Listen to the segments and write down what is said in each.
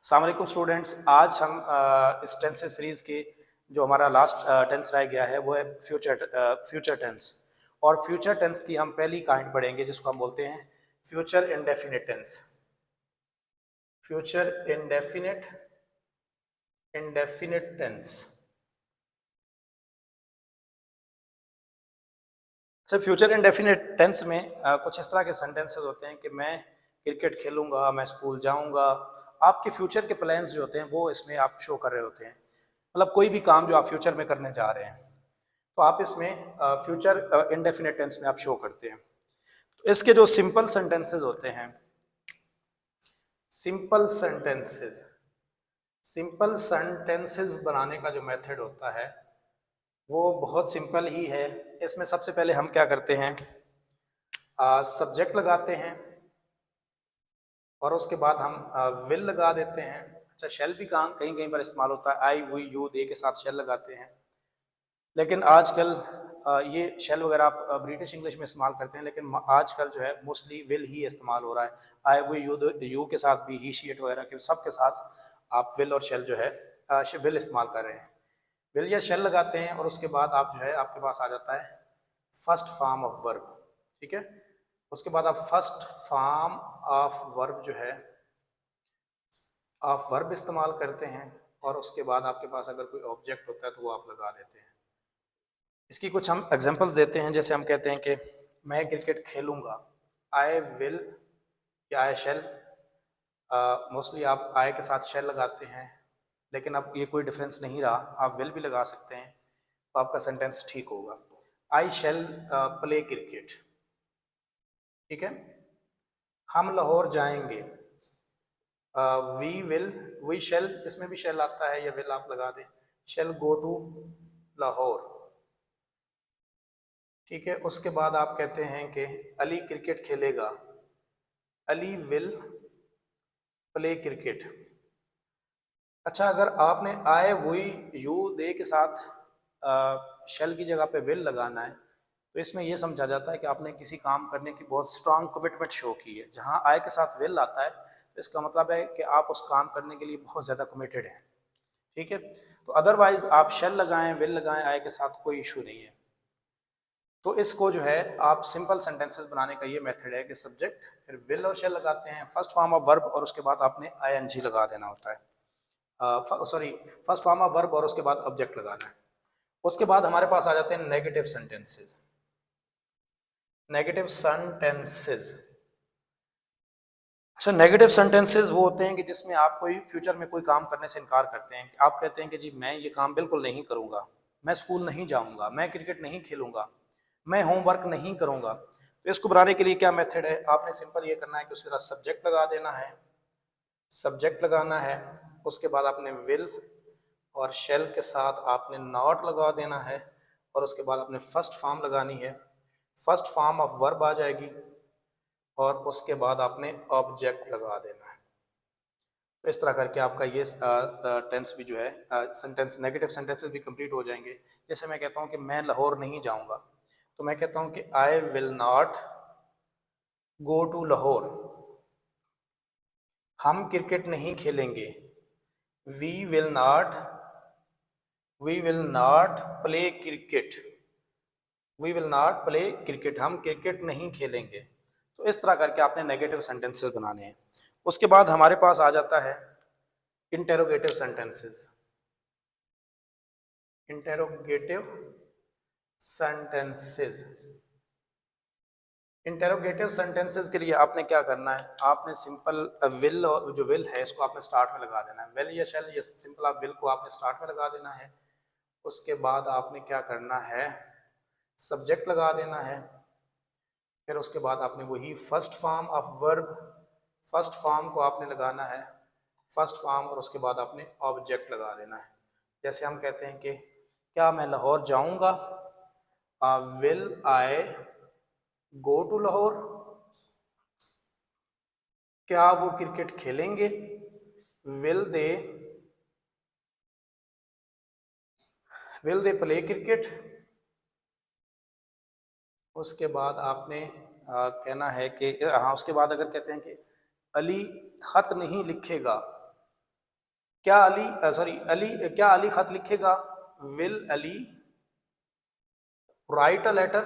अस्सलाम वालेकुम स्टूडेंट्स। आज हम इस टेंस सीरीज के जो हमारा लास्ट टेंस रह गया है वो है फ्यूचर टेंस। और फ्यूचर टेंस की हम पहली काइंड पढ़ेंगे जिसको हम बोलते हैं future indefinite tense. Future indefinite tense. अच्छा, फ्यूचर इंडेफिनिट टेंस में कुछ इस तरह के सेंटेंसेस होते हैं कि मैं क्रिकेट खेलूंगा, मैं स्कूल जाऊंगा। आपके फ्यूचर के प्लान्स जो होते हैं वो इसमें आप शो कर रहे होते हैं। मतलब कोई भी काम जो आप फ्यूचर में करने जा रहे हैं तो आप इसमें फ्यूचर इंडेफिनिट टेंस में आप शो करते हैं। तो इसके जो सिंपल सेंटेंसेस होते हैं, सिंपल सेंटेंसेस बनाने का जो मेथड होता है वो बहुत सिंपल ही है। इसमें सबसे पहले हम क्या करते हैं, सब्जेक्ट लगाते हैं और उसके बाद हम विल लगा देते हैं। अच्छा, शेल भी कहीं कहीं पर इस्तेमाल होता है, आई वी यू दे के साथ शेल लगाते हैं। लेकिन आजकल ये शेल वगैरह आप ब्रिटिश इंग्लिश में इस्तेमाल करते हैं, लेकिन आजकल जो है मोस्टली विल ही इस्तेमाल हो रहा है। आई वी यू के साथ भी, ही शी इट वगैरह के सब के साथ आप विल और शेल जो है विल इस्तेमाल कर रहे हैं। विल या शेल लगाते हैं और उसके बाद आप जो है आपके पास आ जाता है फर्स्ट फॉर्म ऑफ वर्ब। ठीक है, उसके बाद आप फर्स्ट फॉर्म ऑफ वर्ब जो है आप वर्ब इस्तेमाल करते हैं और उसके बाद आपके पास अगर कोई ऑब्जेक्ट होता है तो वो आप लगा देते हैं। इसकी कुछ हम एग्जांपल्स देते हैं। जैसे हम कहते हैं कि मैं क्रिकेट खेलूंगा, आई विल या आई शेल। मोस्टली आप आई के साथ शेल लगाते हैं, लेकिन अब ये कोई डिफरेंस नहीं रहा, आप विल भी लगा सकते हैं तो आपका सेंटेंस ठीक होगा। I shall play cricket. ठीक है, हम लाहौर जाएंगे, वी विल, वी शेल, इसमें भी शेल आता है या विल आप लगा दें, शेल गो टू लाहौर। ठीक है, उसके बाद आप कहते हैं कि अली क्रिकेट खेलेगा, अली विल प्ले क्रिकेट। अच्छा, अगर आपने आई वी यू दे के साथ शेल की जगह पे विल लगाना है तो इसमें यह समझा जाता है कि आपने किसी काम करने की बहुत स्ट्रांग कमिटमेंट शो की है। जहां आई के साथ विल आता है तो इसका मतलब है कि आप उस काम करने के लिए बहुत ज़्यादा कमिटेड हैं। ठीक है, तो अदरवाइज आप शेल लगाएं, विल लगाएं, आई के साथ कोई इशू नहीं है। तो इसको जो है आप सिंपल सेंटेंसेस बनाने का ये मेथड है कि सब्जेक्ट फिर विल और शेल लगाते हैं, फर्स्ट फॉर्म ऑफ वर्ब और उसके बाद आपने आईएनजी लगा देना होता है। Sorry, first form of verb और उसके बाद ऑब्जेक्ट लगाना है। उसके बाद हमारे पास आ जाते हैं नेगेटिव सेंटेंसेस। नेगेटिव सेंटेंसेस, अच्छा, नेगेटिव सेंटेंसेस वो होते हैं कि जिसमें आप कोई फ्यूचर में कोई काम करने से इनकार करते हैं। आप कहते हैं कि जी मैं ये काम बिल्कुल नहीं करूंगा, मैं स्कूल नहीं जाऊंगा, मैं क्रिकेट नहीं खेलूंगा, मैं होमवर्क नहीं करूंगा। तो इसको बनाने के लिए क्या मेथड है, आपने सिंपल ये करना है कि उसके साथ सब्जेक्ट लगा देना है, सब्जेक्ट लगाना है, उसके बाद आपने विल और शेल के साथ आपने नॉट लगा देना है और उसके बाद आपने फर्स्ट फॉर्म लगानी है, फर्स्ट फॉर्म ऑफ वर्ब आ जाएगी और उसके बाद आपने ऑब्जेक्ट लगा देना है। तो इस तरह करके आपका ये टेंस भी जो है सेंटेंस, नेगेटिव सेंटेंसेस भी कंप्लीट हो जाएंगे। जैसे मैं कहता हूँ कि मैं लाहौर नहीं जाऊँगा, तो मैं कहता हूँ कि I will not go to Lahore. हम क्रिकेट नहीं खेलेंगे, we will not, we will not play cricket, we will not play cricket, हम क्रिकेट नहीं खेलेंगे। तो इस तरह करके आपने नेगेटिव सेंटेंसेस बनाने हैं। उसके बाद हमारे पास आ जाता है interrogative sentences. Interrogative sentences, interrogative sentences के लिए आपने क्या करना है, आपने सिंपल विल, और जो विल है इसको आपने स्टार्ट में लगा देना है। विल या शेल, या सिंपल आप विल को आपने स्टार्ट में लगा देना है। उसके बाद आपने क्या करना है, सब्जेक्ट लगा देना है। फिर उसके बाद आपने वही first form of verb, first form को आपने लगाना है, फर्स्ट फॉर्म, और उसके बाद आपने ऑब्जेक्ट लगा देना है। जैसे हम कहते हैं कि क्या मैं लाहौर जाऊंगा, will I go to Lahore. क्या वो क्रिकेट खेलेंगे, विल दे प्ले क्रिकेट। उसके बाद आपने कहना है कि हाँ, उसके बाद अगर कहते हैं कि अली खत नहीं लिखेगा, क्या अली सॉरी अली क्या अली खत लिखेगा? Will Ali write a letter?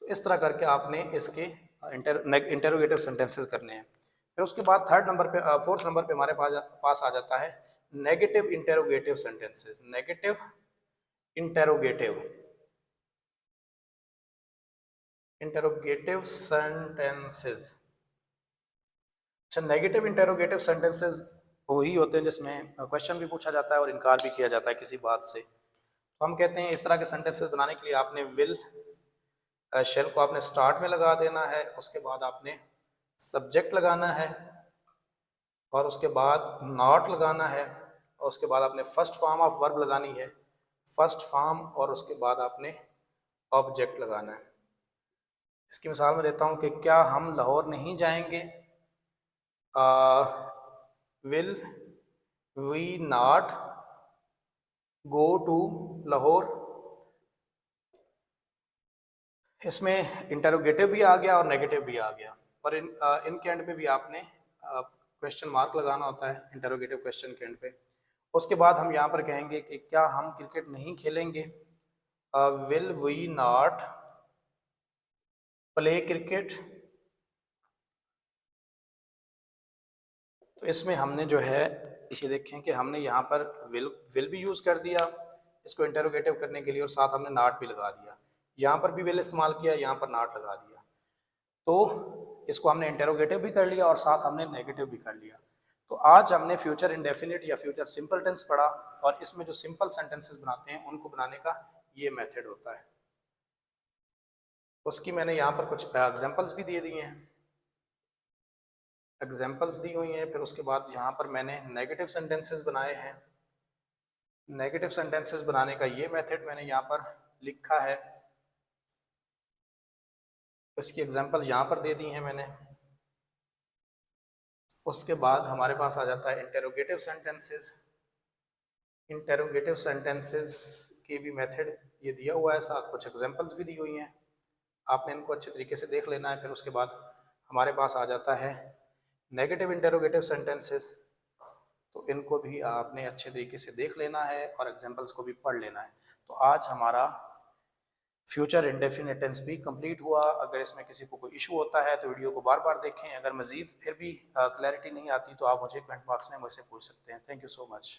तो इस तरह करके आपने इसके इंटेरोगेटिव सेंटेंसेस करने हैं। फिर उसके बाद थर्ड नंबर पे फोर्थ नंबर पे हमारे पास आ जाता है negative interrogative sentences. Negative interrogative interrogative sentences. अच्छा, नेगेटिव इंटेरोगेटिव सेंटेंसेस वही होते हैं जिसमें क्वेश्चन भी पूछा जाता है और इनकार भी किया जाता है किसी बात से। तो हम कहते हैं इस तरह के सेंटेंसेस बनाने के लिए आपने विल शेल को आपने स्टार्ट में लगा देना है, उसके बाद आपने सब्जेक्ट लगाना है और उसके बाद नॉट लगाना है और उसके बाद आपने फर्स्ट फॉर्म ऑफ वर्ब लगानी है, फर्स्ट फॉर्म, और उसके बाद आपने ऑब्जेक्ट लगाना है। इसकी मिसाल मैं देता हूँ कि क्या हम लाहौर नहीं जाएंगे? Will we not go to Lahore? इसमें इंटरोगेटिव भी आ गया और नेगेटिव भी आ गया, और इनके एंड पे भी आपने क्वेश्चन मार्क लगाना होता है इंटरोगेटिव क्वेश्चन के एंड पे। उसके बाद हम यहाँ पर कहेंगे कि क्या हम क्रिकेट नहीं खेलेंगे? Will we not play cricket? तो इसमें हमने जो है इसे देखें कि हमने यहाँ पर विल भी यूज़ कर दिया इसको इंटरोगेटिव करने के लिए, और साथ हमने नॉट भी लगा दिया। यहाँ पर भी विल इस्तेमाल किया, यहाँ पर नॉट लगा दिया। तो इसको हमने इंटेरोगेटिव भी कर लिया और साथ हमने नेगेटिव भी कर लिया। तो आज हमने फ्यूचर इंडेफिनिट या फ्यूचर सिंपल टेंस पढ़ा, और इसमें जो सिंपल सेंटेंसेस बनाते हैं उनको बनाने का ये मेथड होता है। उसकी मैंने यहाँ पर कुछ एग्जांपल्स भी दे दिए हैं, एग्जांपल्स दी हुई हैं। फिर उसके बाद यहाँ पर मैंने नेगेटिव सेंटेंसेस बनाए हैं। नेगेटिव सेंटेंसेस बनाने का ये मेथड मैंने यहाँ पर लिखा है, इसकी एग्जांपल यहाँ पर दे दी हैं मैंने। उसके बाद हमारे पास आ जाता है इंटेरोगेटिव सेंटेंसेस। इंटेरोगेटिव सेंटेंसेस की भी मेथड ये दिया हुआ है, साथ कुछ एग्जांपल्स भी दी हुई हैं, आपने इनको अच्छे तरीके से देख लेना है। फिर उसके बाद हमारे पास आ जाता है नेगेटिव इंटेरोगेटिव सेंटेंसेस, तो इनको भी आपने अच्छे तरीके से देख लेना है और एग्जांपल्स को भी पढ़ लेना है। तो आज हमारा फ्यूचर इंडेफिनिट टेंस भी कंप्लीट हुआ। अगर इसमें किसी को कोई इशू होता है तो वीडियो को बार बार देखें। अगर मज़ीद फिर भी क्लैरिटी नहीं आती तो आप मुझे कमेंट बॉक्स में मुझसे पूछ सकते हैं। Thank you so much.